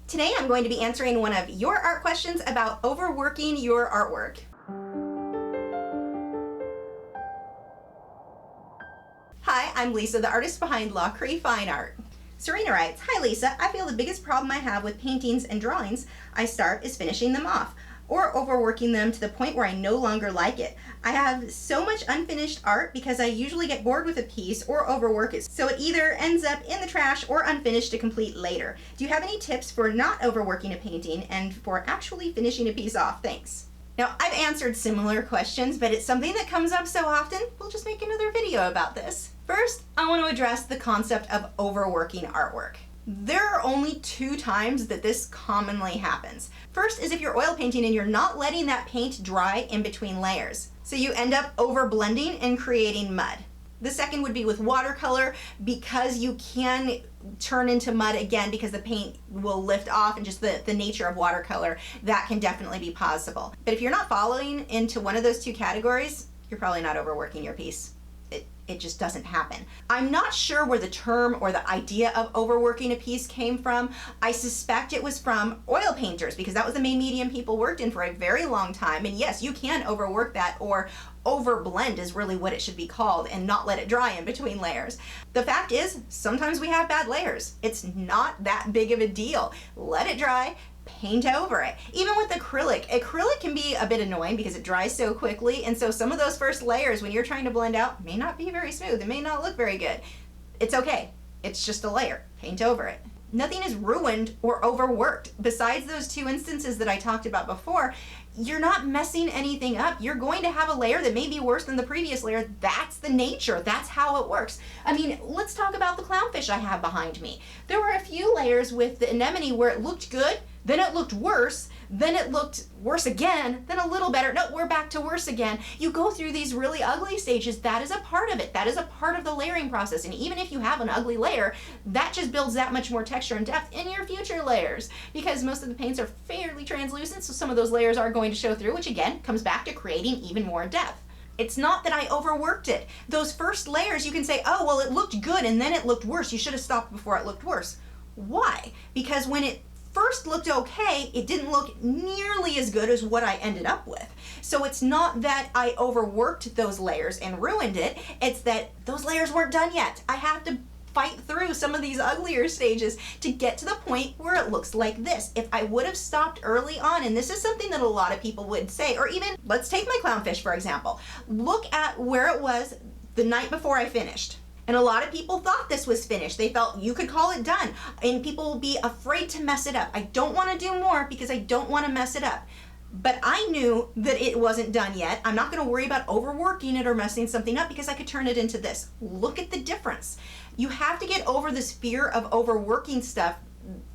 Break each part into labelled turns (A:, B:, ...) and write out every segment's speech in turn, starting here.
A: Today I'm going to be answering one of your art questions about overworking your artwork. Hi, I'm Lisa, the artist behind Lachri Fine Art. Serena writes, "Hi Lisa, I feel the biggest problem I have with paintings and drawings I start is finishing them off, or overworking them to the point where I no longer like it. I have so much unfinished art because I usually get bored with a piece or overwork it, so it either ends up in the trash or unfinished to complete later. Do you have any tips for not overworking a painting and for actually finishing a piece off? Thanks." Now, I've answered similar questions, but it's something that comes up so often, we'll just make another video about this. First, I want to address the concept of overworking artwork. There are only two times that this commonly happens. First is if you're oil painting and you're not letting that paint dry in between layers. So you end up over blending and creating mud. The second would be with watercolor, because you can turn into mud again because the paint will lift off and just the nature of watercolor, that can definitely be possible. But if you're not falling into one of those two categories, you're probably not overworking your piece. It just doesn't happen. I'm not sure where the term or the idea of overworking a piece came from. I suspect it was from oil painters, because that was the main medium people worked in for a very long time. And yes, you can overwork that, or overblend is really what it should be called, and not let it dry in between layers. The fact is, sometimes we have bad layers. It's not that big of a deal. Let it dry, paint over it. Even with acrylic can be a bit annoying because it dries so quickly, and so some of those first layers when you're trying to blend out may not be very smooth. It may not look very good. It's okay. It's just a layer. Paint over it. Nothing is ruined or overworked. Besides those two instances that I talked about before, you're not messing anything up. You're going to have a layer that may be worse than the previous layer. That's the nature. That's how it works. I mean, let's talk about the clownfish I have behind me. There were a few layers with the anemone where it looked good, then it looked worse, then it looked worse again, then a little better. No, we're back to worse again. You go through these really ugly stages. That is a part of it. That is a part of the layering process. And even if you have an ugly layer, that just builds that much more texture and depth in your future layers, because most of the paints are fairly translucent, so some of those layers are going to show through, which again comes back to creating even more depth. It's not that I overworked it. Those first layers, you can say, oh, well, it looked good and then it looked worse. You should have stopped before it looked worse. Why? Because when it first looked okay, it didn't look nearly as good as what I ended up with. So it's not that I overworked those layers and ruined it, it's that those layers weren't done yet. I have to fight through some of these uglier stages to get to the point where it looks like this. If I would have stopped early on, and this is something that a lot of people would say, or even, let's take my clownfish for example. Look at where it was the night before I finished. And a lot of people thought this was finished. They felt you could call it done, and people will be afraid to mess it up. I don't want to do more because I don't want to mess it up. But I knew that it wasn't done yet. I'm not going to worry about overworking it or messing something up because I could turn it into this. Look at the difference. You have to get over this fear of overworking stuff,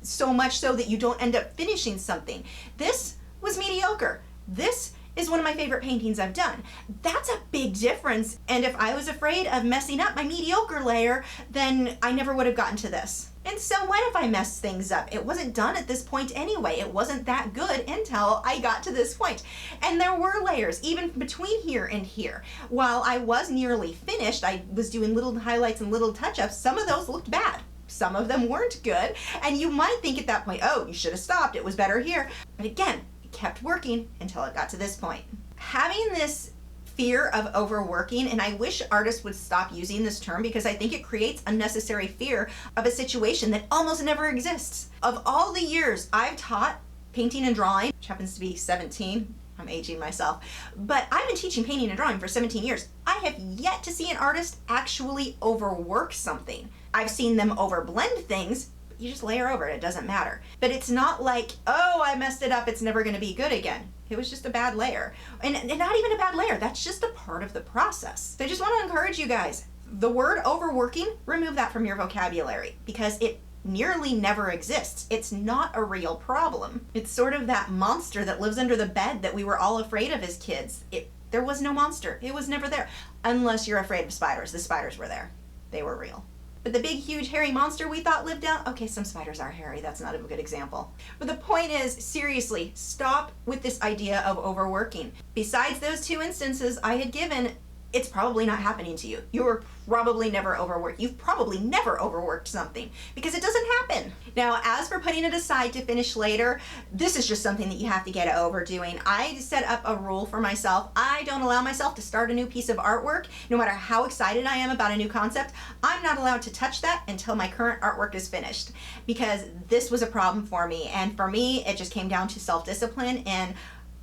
A: so much so that you don't end up finishing something. This was mediocre. This is one of my favorite paintings I've done. That's a big difference. And if I was afraid of messing up my mediocre layer, then I never would have gotten to this. And so what if I messed things up? It wasn't done at this point anyway. It wasn't that good until I got to this point. And there were layers even between here and here. While I was nearly finished, I was doing little highlights and little touch-ups. Some of those looked bad. Some of them weren't good. And you might think at that point, oh, you should have stopped. It was better here. But again, kept working until it got to this point. Having this fear of overworking, and I wish artists would stop using this term because I think it creates unnecessary fear of a situation that almost never exists. Of all the years I've taught painting and drawing, which happens to be 17, I'm aging myself, but I've been teaching painting and drawing for 17 years. I have yet to see an artist actually overwork something. I've seen them overblend things. You just layer over it, it doesn't matter. But it's not like, oh, I messed it up, it's never gonna be good again. It was just a bad layer. And not even a bad layer, that's just a part of the process. So I just wanna encourage you guys, the word overworking, remove that from your vocabulary because it nearly never exists. It's not a real problem. It's sort of that monster that lives under the bed that we were all afraid of as kids. There was no monster, it was never there. Unless you're afraid of spiders. The spiders were there, they were real. But the big, huge, hairy monster we thought lived down, okay, some spiders are hairy, that's not a good example. But the point is, seriously, stop with this idea of overworking. Besides those two instances I had given, it's probably not happening to you. You're probably never overworked. You've probably never overworked something because it doesn't happen. Now, as for putting it aside to finish later, this is just something that you have to get over doing. I set up a rule for myself. I don't allow myself to start a new piece of artwork, no matter how excited I am about a new concept. I'm not allowed to touch that until my current artwork is finished, because this was a problem for me. And for me, it just came down to self-discipline, and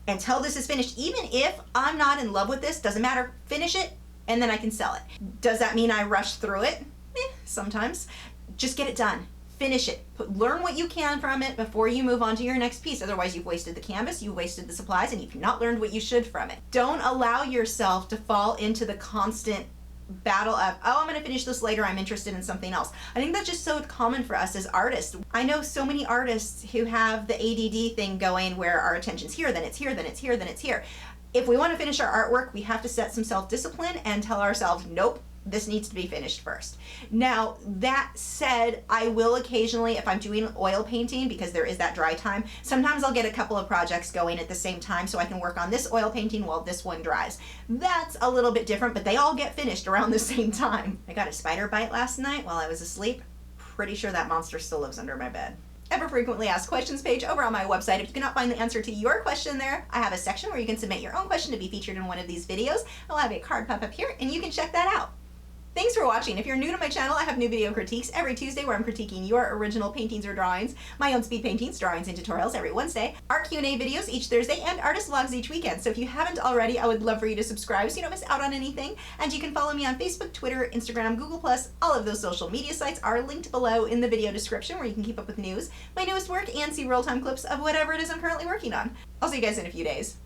A: until this is finished, even if I'm not in love with this, doesn't matter, finish it and then I can sell it. Does that mean I rush through it? Sometimes. Just get it done. Finish it. Learn what you can from it before you move on to your next piece. Otherwise, you've wasted the canvas, you've wasted the supplies, and you've not learned what you should from it. Don't allow yourself to fall into the constant battle of, oh, I'm gonna finish this later, I'm interested in something else. I think that's just so common for us as artists. I know so many artists who have the ADD thing going where our attention's here, then it's here, then it's here, then it's here. If we want to finish our artwork, we have to set some self-discipline and tell ourselves, nope, this needs to be finished first. Now, that said, I will occasionally, if I'm doing oil painting, because there is that dry time, sometimes I'll get a couple of projects going at the same time so I can work on this oil painting while this one dries. That's a little bit different, but they all get finished around the same time. I got a spider bite last night while I was asleep. Pretty sure that monster still lives under my bed. Ever frequently asked questions page over on my website. If you cannot find the answer to your question there, I have a section where you can submit your own question to be featured in one of these videos. I'll have a card pop up here and you can check that out. Thanks for watching. If you're new to my channel, I have new video critiques every Tuesday where I'm critiquing your original paintings or drawings, my own speed paintings, drawings, and tutorials every Wednesday, art Q&A videos each Thursday, and artist vlogs each weekend. So if you haven't already, I would love for you to subscribe so you don't miss out on anything. And you can follow me on Facebook, Twitter, Instagram, Google+. All of those social media sites are linked below in the video description where you can keep up with news, my newest work, and see real-time clips of whatever it is I'm currently working on. I'll see you guys in a few days.